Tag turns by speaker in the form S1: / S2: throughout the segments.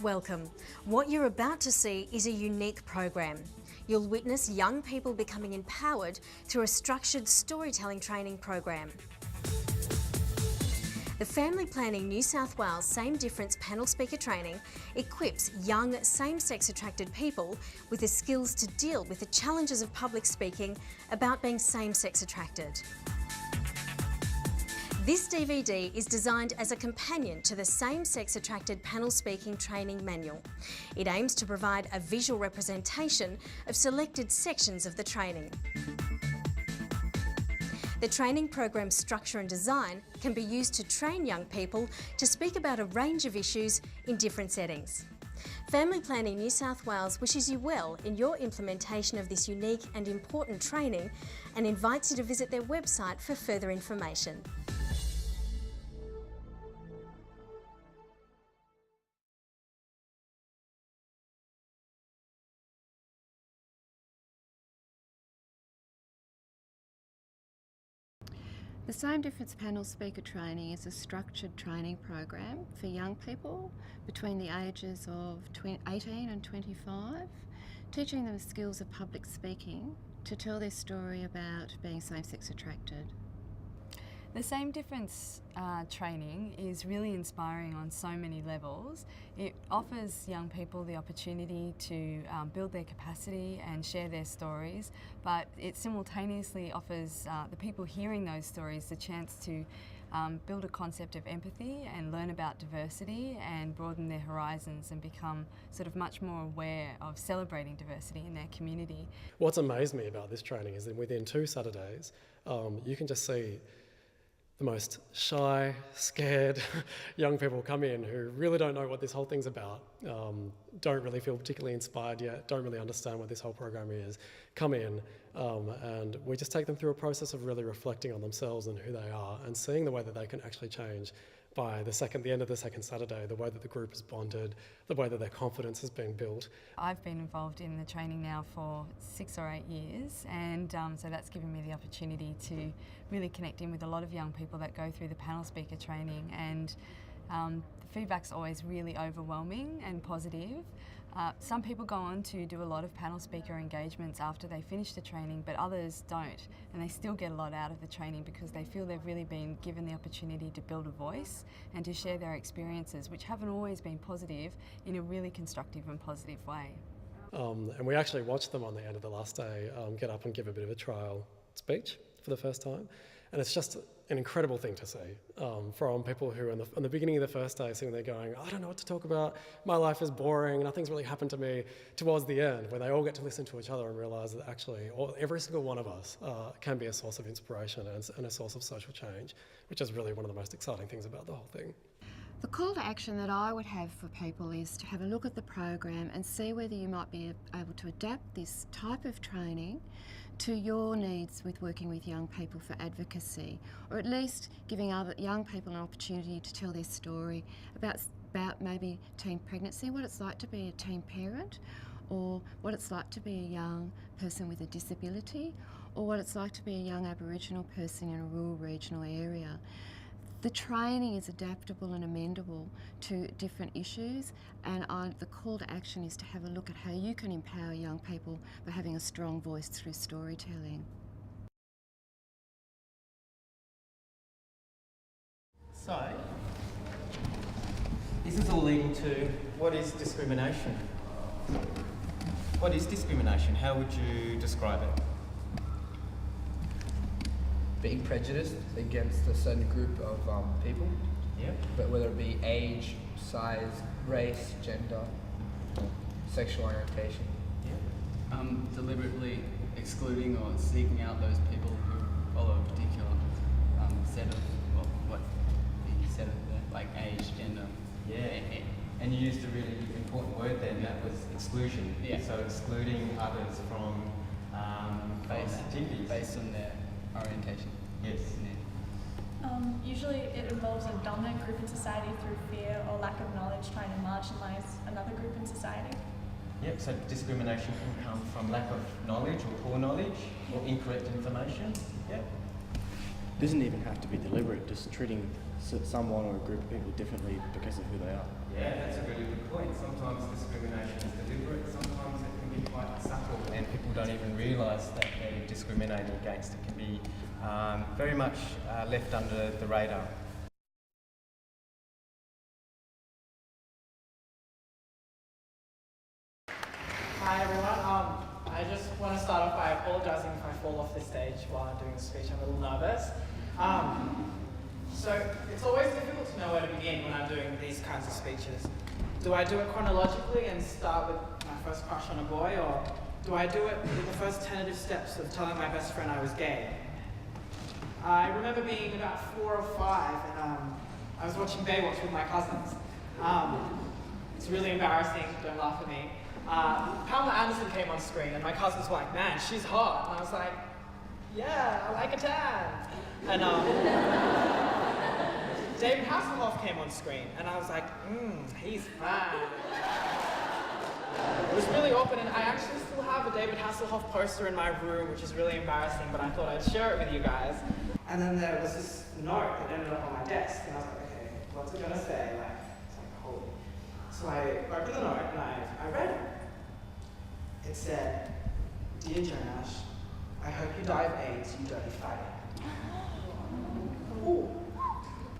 S1: Welcome. What you're about to see is a unique program. You'll witness young people becoming empowered through a structured storytelling training program. The Family Planning New South Wales Same Difference Panel Speaker Training equips young same-sex attracted people with the skills to deal with the challenges of public speaking about being same-sex attracted. This DVD is designed as a companion to the Same-Sex Attracted Panel Speaking Training Manual. It aims to provide a visual representation of selected sections of the training. The training program's structure and design can be used to train young people to speak about a range of issues in different settings. Family Planning New South Wales wishes you well in your implementation of this unique and important training and invites you to visit their website for further information.
S2: The Same Difference Panel Speaker Training is a structured training program for young people between the ages of 18 and 25, teaching them the skills of public speaking to tell their story about being same-sex attracted.
S3: The Same Difference training is really inspiring on so many levels. It offers young people the opportunity to build their capacity and share their stories, but it simultaneously offers the people hearing those stories the chance to build a concept of empathy and learn about diversity and broaden their horizons and become sort of much more aware of celebrating diversity in their community.
S4: What's amazed me about this training is that within 2 Saturdays, you can just see the most shy, scared young people come in who really don't know what this whole thing's about, don't really feel particularly inspired yet, don't really understand what this whole program is, come in and we just take them through a process of really reflecting on themselves and who they are and seeing the way that they can actually change by the end of the second Saturday, the way that the group is bonded, the way that their confidence is being built.
S3: I've been involved in the training now for 6 or 8 years, and so that's given me the opportunity to really connect in with a lot of young people that go through the panel speaker training, and the feedback's always really overwhelming and positive. Some people go on to do a lot of panel speaker engagements after they finish the training, but others don't, and they still get a lot out of the training because they feel they've really been given the opportunity to build a voice and to share their experiences, which haven't always been positive, in a really constructive and positive way.
S4: And we actually watched them on the end of the last day get up and give a bit of a trial speech for the first time. And it's just an incredible thing to see from people who, in the beginning of the first day, sitting there going, I don't know what to talk about, my life is boring, nothing's really happened to me, towards the end, when they all get to listen to each other and realise that actually every single one of us can be a source of inspiration and a source of social change, which is really one of the most exciting things about the whole thing.
S2: The call to action that I would have for people is to have a look at the program and see whether you might be able to adapt this type of training to your needs with working with young people for advocacy, or at least giving other young people an opportunity to tell their story about maybe teen pregnancy, what it's like to be a teen parent, or what it's like to be a young person with a disability, or what it's like to be a young Aboriginal person in a rural regional area. The training is adaptable and amendable to different issues, and the call to action is to have a look at how you can empower young people by having a strong voice through storytelling.
S5: So, this is all leading to what is discrimination? What is discrimination? How would you describe it?
S6: Being prejudiced against a certain group of people,
S5: Yeah.
S6: but whether it be age, size, race, gender, sexual orientation.
S5: Yeah.
S7: Deliberately excluding or seeking out those people who follow a particular set of, well, what the set of like age, gender.
S5: Yeah. And you used a really important word then, that was exclusion.
S7: Yeah.
S5: So excluding others from activities.
S7: Based on their orientation.
S5: Yes.
S8: Usually it involves a dominant group in society through fear or lack of knowledge trying to marginalise another group in society.
S5: Yep, so discrimination can come from lack of knowledge or poor knowledge or incorrect information. Yep.
S9: It doesn't even have to be deliberate, just treating someone or a group of people differently because of who they are.
S5: Yeah, that's a really good point. Sometimes discrimination is deliberate, sometimes it can be quite subtle and people don't even realise that they're discriminating against. It can be very much left under the radar.
S10: Hi everyone, I just want to start off by apologising if I fall off this stage while I'm doing the speech. I'm a little nervous. So it's always difficult to know where to begin when I'm doing these kinds of speeches. Do I do it chronologically and start with my first crush on a boy, or do I do it with the first tentative steps of telling my best friend I was gay? I remember being about 4 or 5 and I was watching Baywatch with my cousins. It's really embarrassing, don't laugh at me. Pamela Anderson came on screen and my cousins were like, man, she's hot. And I was like, yeah, I like a tan. And David Hasselhoff came on screen and I was like, he's fine. It was really awkward, and I actually still have a David Hasselhoff poster in my room, which is really embarrassing, but I thought I'd share it with you guys. And then there was this note that ended up on my desk, and I was like, okay, what's it gonna say? It's like, holy. So I opened the note and I read it. It said, "Dear Jonash, I hope you die of AIDS, you dirty faggot." Ooh.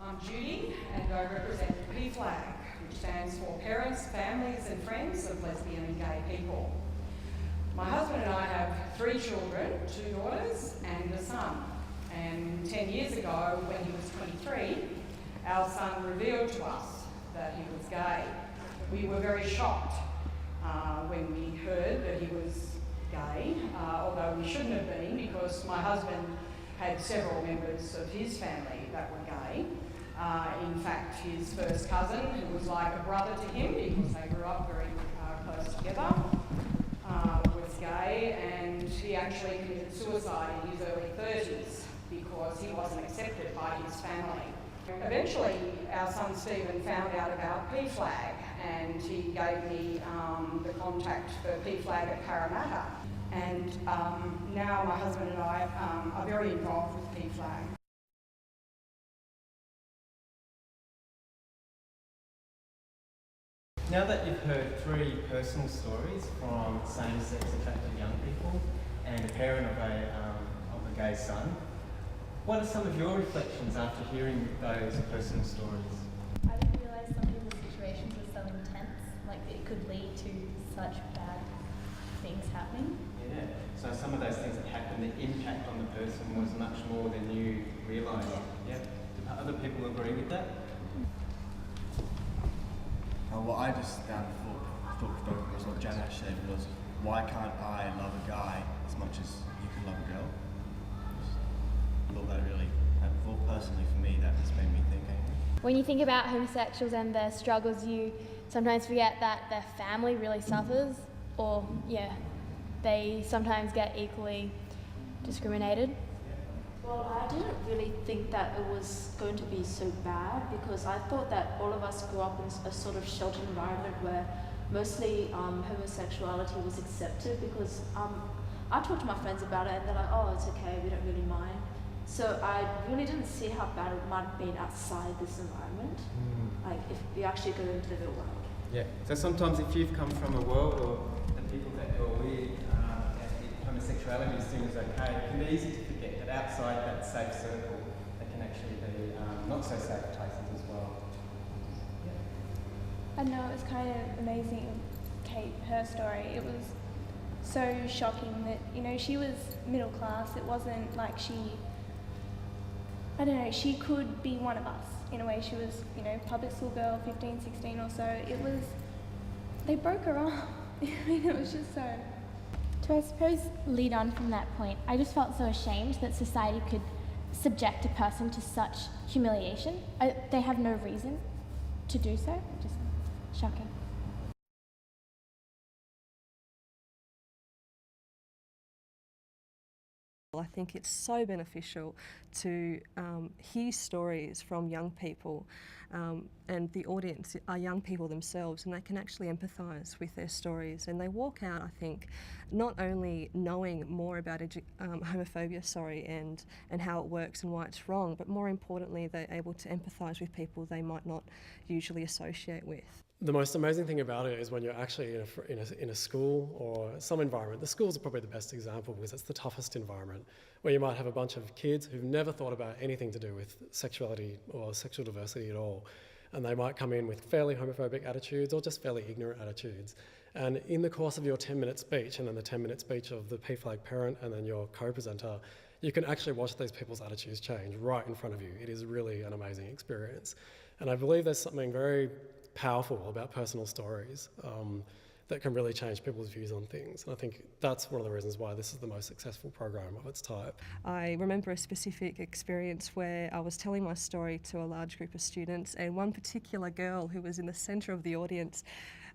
S11: I'm Judy, and I represent PFLAG, which stands for Parents, Families and Friends of Lesbian and Gay People. My husband and I have 3 children, 2 daughters and a son. And 10 years ago, when he was 23, our son revealed to us that he was gay. We were very shocked when we heard that he was gay, although we shouldn't have been, because my husband had several members of his family that were gay. In fact, his first cousin, who was like a brother to him because they grew up very close together, was gay, and he actually committed suicide in his early 30s because he wasn't accepted by his family. Eventually, our son Stephen found out about PFLAG, and he gave me the contact for PFLAG at Parramatta. And now my husband and I are very involved with PFLAG.
S5: Now that you've heard 3 personal stories from same-sex attracted young people and a parent of a gay son, what are some of your reflections after hearing those personal stories?
S12: I didn't realise some people's situations were so intense, like it could lead to such bad things happening.
S5: Yeah, so some of those things that happened, the impact on the person was much more than you realised. Yeah. Do other people agree with that?
S9: Well, I just thought was what Janash said was, why can't I love a guy as much as you can love a girl? I thought that really, personally for me, that just made me think.
S13: When you think about homosexuals and their struggles, you sometimes forget that their family really suffers, or they sometimes get equally discriminated.
S14: Well, I didn't really think that it was going to be so bad, because I thought that all of us grew up in a sort of sheltered environment where mostly homosexuality was accepted, because I talked to my friends about it and they're like, oh, it's okay, we don't really mind. So I really didn't see how bad it might have been outside this environment, like if you actually go into the real world.
S5: Yeah, so sometimes if you've come from a world or the people that you're with, homosexuality is seen as okay, it can be easy to forget that outside that safe circle, there can actually be not so safe places as well.
S15: I know, it was kind of amazing, Kate, her story. It was so shocking that, she was middle class. It wasn't like she could be one of us in a way. She was, public school girl, 15, 16 or so. They broke her arm. It was just so...
S13: To, I suppose, lead on from that point, I just felt so ashamed that society could subject a person to such humiliation. They have no reason to do so. Just shocking.
S16: I think it's so beneficial to hear stories from young people, and the audience are young people themselves, and they can actually empathise with their stories, and they walk out, I think, not only knowing more about homophobia, and how it works and why it's wrong, but more importantly, they're able to empathise with people they might not usually associate with.
S4: The most amazing thing about it is when you're actually in a school or some environment. The schools are probably the best example because it's the toughest environment, where you might have a bunch of kids who've never thought about anything to do with sexuality or sexual diversity at all. And they might come in with fairly homophobic attitudes or just fairly ignorant attitudes. And in the course of your 10-minute speech, and then the 10-minute speech of the PFLAG parent and then your co-presenter, you can actually watch these people's attitudes change right in front of you. It is really an amazing experience. And I believe there's something very powerful about personal stories that can really change people's views on things. And I think that's one of the reasons why this is the most successful program of its type.
S16: I remember a specific experience where I was telling my story to a large group of students, and one particular girl who was in the centre of the audience,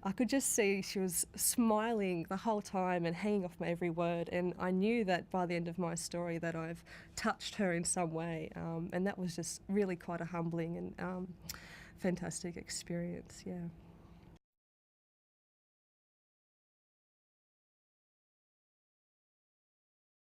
S16: I could just see she was smiling the whole time and hanging off my every word, and I knew that by the end of my story that I've touched her in some way, and that was just really quite a humbling and fantastic experience, yeah.